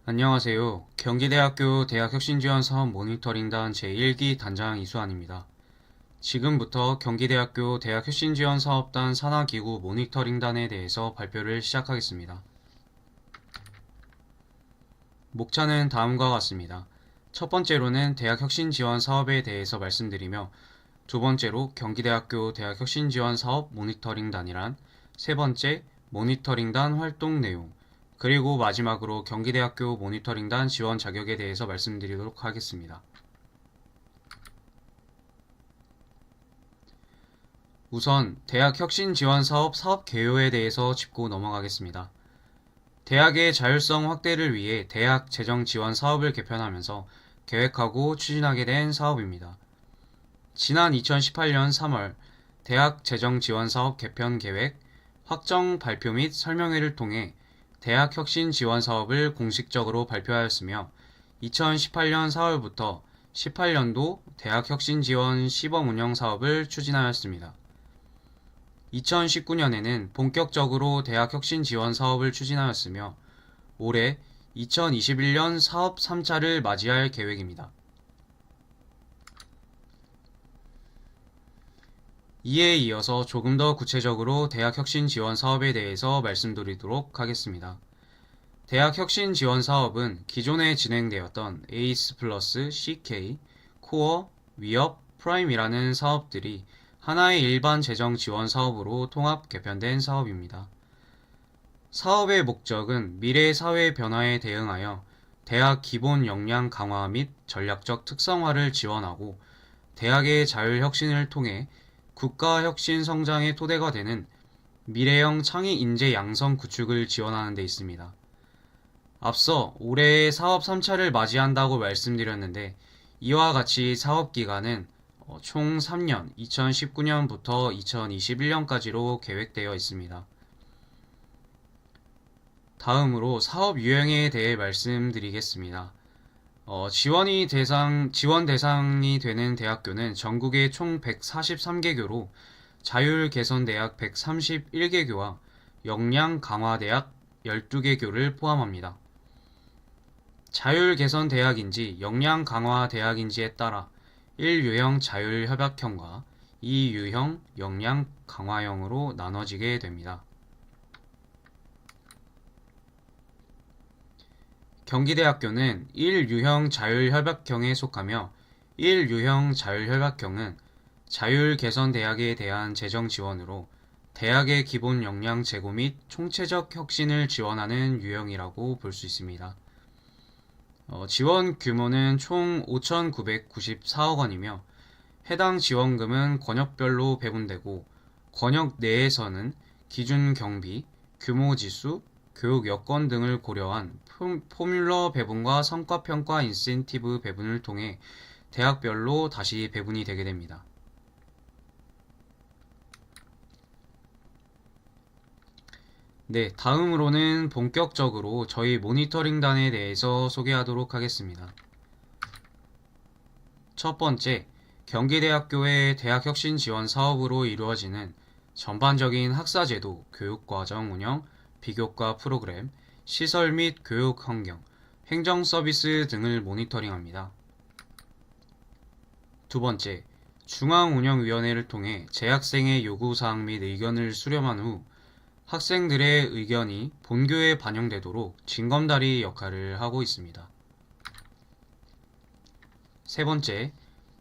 안녕하세요. 경기대학교 대학혁신지원사업 모니터링단 제1기 단장 이수환입니다. 지금부터 경기대학교 대학혁신지원사업단 산하기구 모니터링단에 대해서 발표를 시작하겠습니다. 목차는 다음과 같습니다. 첫 번째로는 대학혁신지원사업에 대해서 말씀드리며, 두 번째로 경기대학교 대학혁신지원사업 모니터링단이란, 세 번째 모니터링단 활동 내용, 그리고 마지막으로 경기대학교 모니터링단 지원 자격에 대해서 말씀드리도록 하겠습니다. 우선 대학혁신지원사업 사업 개요에 대해서 짚고 넘어가겠습니다. 대학의 자율성 확대를 위해 대학 재정 지원 사업을 개편하면서 계획하고 추진하게 된 사업입니다. 지난 2018년 3월 대학 재정 지원 사업 개편 계획, 확정 발표 및 설명회를 통해 대학 혁신 지원 사업을 공식적으로 발표하였으며 2018년 4월부터 18년도 대학 혁신 지원 시범 운영 사업을 추진하였습니다. 2019년에는 본격적으로 대학 혁신 지원 사업을 추진하였으며 올해 2021년 사업 3차를 맞이할 계획입니다. 이에 이어서 조금 더 구체적으로 대학 혁신 지원 사업에 대해서 말씀드리도록 하겠습니다. 대학 혁신 지원 사업은 기존에 진행되었던 에이스 플러스 CK, 코어, 위업, 프라임이라는 사업들이 하나의 일반 재정 지원 사업으로 통합 개편된 사업입니다. 사업의 목적은 미래 사회 변화에 대응하여 대학 기본 역량 강화 및 전략적 특성화를 지원하고 대학의 자율혁신을 통해 국가 혁신 성장의 토대가 되는 미래형 창의 인재 양성 구축을 지원하는 데 있습니다. 앞서 올해 사업 3차를 맞이한다고 말씀드렸는데 이와 같이 사업 기간은 총 3년, 2019년부터 2021년까지로 계획되어 있습니다. 다음으로 사업 유형에 대해 말씀드리겠습니다. 지원 대상이 되는 대학교는 전국에 총 143개교로 자율 개선 대학 131개교와 역량 강화 대학 12개교를 포함합니다. 자율 개선 대학인지 역량 강화 대학인지에 따라 1유형 자율 협약형과 2유형 역량 강화형으로 나눠지게 됩니다. 경기대학교는 1유형 자율협약형에 속하며 1유형 자율협약형은 자율 개선 대학에 대한 재정 지원으로 대학의 기본 역량 제고 및 총체적 혁신을 지원하는 유형이라고 볼 수 있습니다. 지원 규모는 총 5,994억 원이며 해당 지원금은 권역별로 배분되고 권역 내에서는 기준 경비, 규모 지수, 교육 여건 등을 고려한 포뮬러 배분과 성과평가 인센티브 배분을 통해 대학별로 다시 배분이 되게 됩니다. 네, 다음으로는 본격적으로 저희 모니터링단에 대해서 소개하도록 하겠습니다. 첫 번째, 경기대학교의 대학혁신 지원 사업으로 이루어지는 전반적인 학사제도, 교육과정 운영, 비교과 프로그램, 시설 및 교육 환경, 행정 서비스 등을 모니터링합니다. 두 번째, 중앙운영위원회를 통해 재학생의 요구사항 및 의견을 수렴한 후 학생들의 의견이 본교에 반영되도록 징검다리 역할을 하고 있습니다. 세 번째,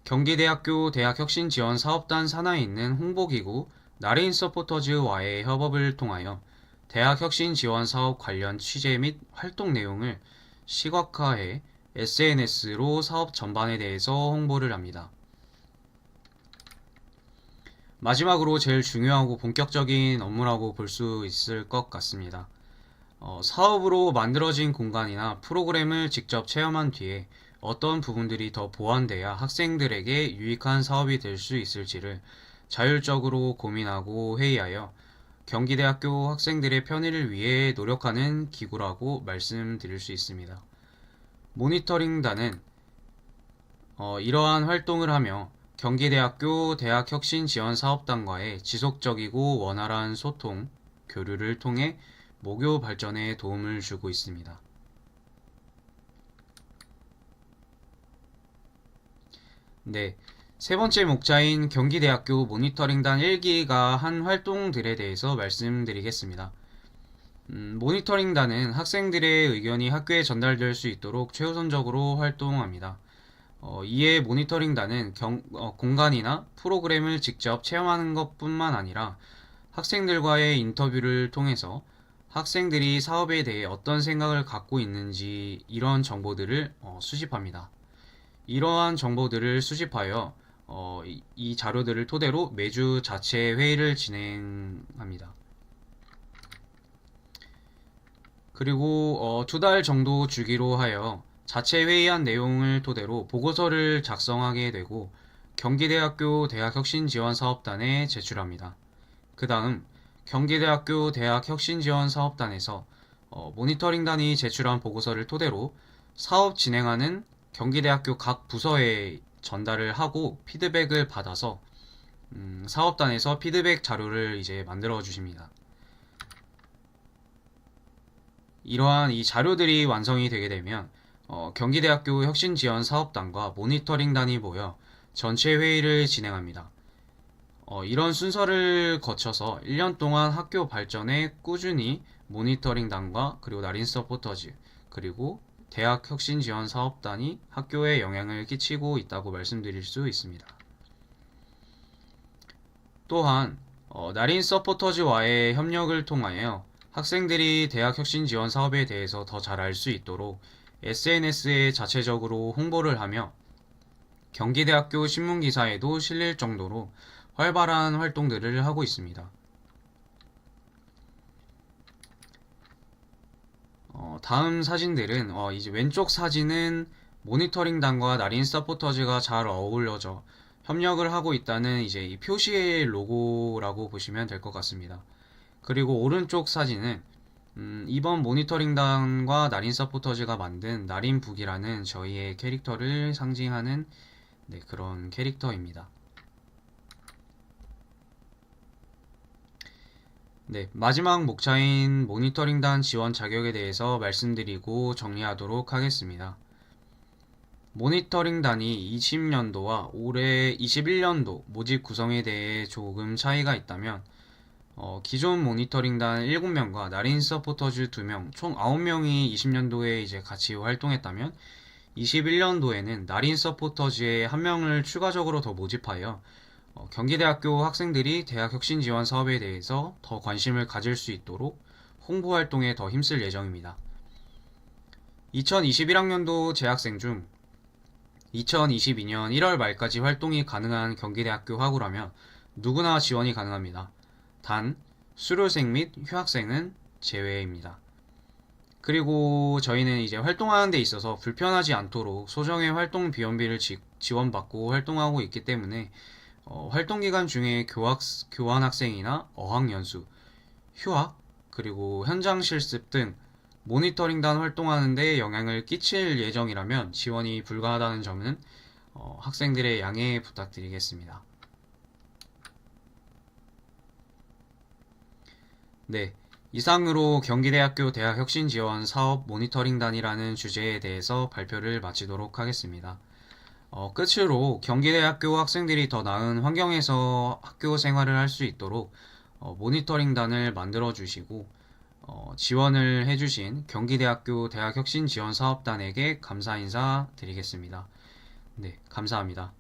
경기대학교 대학혁신지원사업단 산하에 있는 홍보기구 나레인서포터즈와의 협업을 통하여 대학혁신지원사업 관련 취재 및 활동 내용을 시각화해 SNS로 사업 전반에 대해서 홍보를 합니다. 마지막으로 제일 중요하고 본격적인 업무라고 볼 수 있을 것 같습니다. 사업으로 만들어진 공간이나 프로그램을 직접 체험한 뒤에 어떤 부분들이 더 보완돼야 학생들에게 유익한 사업이 될 수 있을지를 자율적으로 고민하고 회의하여 경기대학교 학생들의 편의를 위해 노력하는 기구라고 말씀드릴 수 있습니다. 모니터링단은 이러한 활동을 하며 경기대학교 대학혁신지원사업단과의 지속적이고 원활한 소통, 교류를 통해 모교 발전에 도움을 주고 있습니다. 네. 세 번째 목차인 경기대학교 모니터링단 1기가 한 활동들에 대해서 말씀드리겠습니다. 모니터링단은 학생들의 의견이 학교에 전달될 수 있도록 최우선적으로 활동합니다. 이에 모니터링단은 공간이나 프로그램을 직접 체험하는 것뿐만 아니라 학생들과의 인터뷰를 통해서 학생들이 사업에 대해 어떤 생각을 갖고 있는지 이런 정보들을 수집합니다. 이러한 정보들을 수집하여 이 자료들을 토대로 매주 자체 회의를 진행합니다. 그리고 2달 정도 주기로 하여 자체 회의한 내용을 토대로 보고서를 작성하게 되고 경기대학교 대학혁신지원사업단에 제출합니다. 그 다음 경기대학교 대학혁신지원사업단에서 모니터링단이 제출한 보고서를 토대로 사업 진행하는 경기대학교 각 부서에 전달을 하고 피드백을 받아서 사업단에서 피드백 자료를 이제 만들어 주십니다. 이러한 이 자료들이 완성이 되게 되면 경기대학교 혁신지원사업단과 모니터링단이 모여 전체 회의를 진행합니다. 이런 순서를 거쳐서 1년 동안 학교 발전에 꾸준히 모니터링단과 그리고 나린 서포터즈 그리고 대학혁신지원사업단이 학교에 영향을 끼치고 있다고 말씀드릴 수 있습니다. 또한 나린 서포터즈와의 협력을 통하여 학생들이 대학혁신 지원 사업에 대해서 더 잘 알 수 있도록 SNS에 자체적으로 홍보를 하며 경기대학교 신문기사에도 실릴 정도로 활발한 활동들을 하고 있습니다. 다음 사진들은 이제 왼쪽 사진은 모니터링단과 나린 서포터즈가 잘 어울려져 협력을 하고 있다는 이제 이 표시의 로고라고 보시면 될 것 같습니다. 그리고 오른쪽 사진은 이번 모니터링단과 나린 서포터즈가 만든 나린북이라는 저희의 캐릭터를 상징하는 그런 캐릭터입니다. 마지막 목차인 모니터링단 지원 자격에 대해서 말씀드리고 정리하도록 하겠습니다. 모니터링단이 20년도와 올해 21년도 모집 구성에 대해 조금 차이가 있다면 기존 모니터링단 7명과 나린 서포터즈 2명, 총 9명이 20년도에 이제 같이 활동했다면 21년도에는 나린 서포터즈에 1명을 추가적으로 더 모집하여 경기대학교 학생들이 대학혁신 지원 사업에 대해서 더 관심을 가질 수 있도록 홍보 활동에 더 힘쓸 예정입니다. 2021학년도 재학생 중 2022년 1월 말까지 활동이 가능한 경기대학교 학우라면 누구나 지원이 가능합니다. 단 수료생 및 휴학생은 제외입니다. 그리고 저희는 이제 활동하는 데 있어서 불편하지 않도록 소정의 활동 비용비를 지원받고 활동하고 있기 때문에 활동기간 중에 교환학생이나 어학연수, 휴학, 그리고 현장 실습 등 모니터링단 활동하는 데 영향을 끼칠 예정이라면 지원이 불가하다는 점은 학생들의 양해 부탁드리겠습니다. 이상으로 경기대학교 대학혁신지원 사업 모니터링단이라는 주제에 대해서 발표를 마치도록 하겠습니다. 끝으로 경기대학교 학생들이 더 나은 환경에서 학교 생활을 할 수 있도록 모니터링단을 만들어 주시고 지원을 해주신 경기대학교 대학혁신지원사업단에게 감사 인사 드리겠습니다. 감사합니다.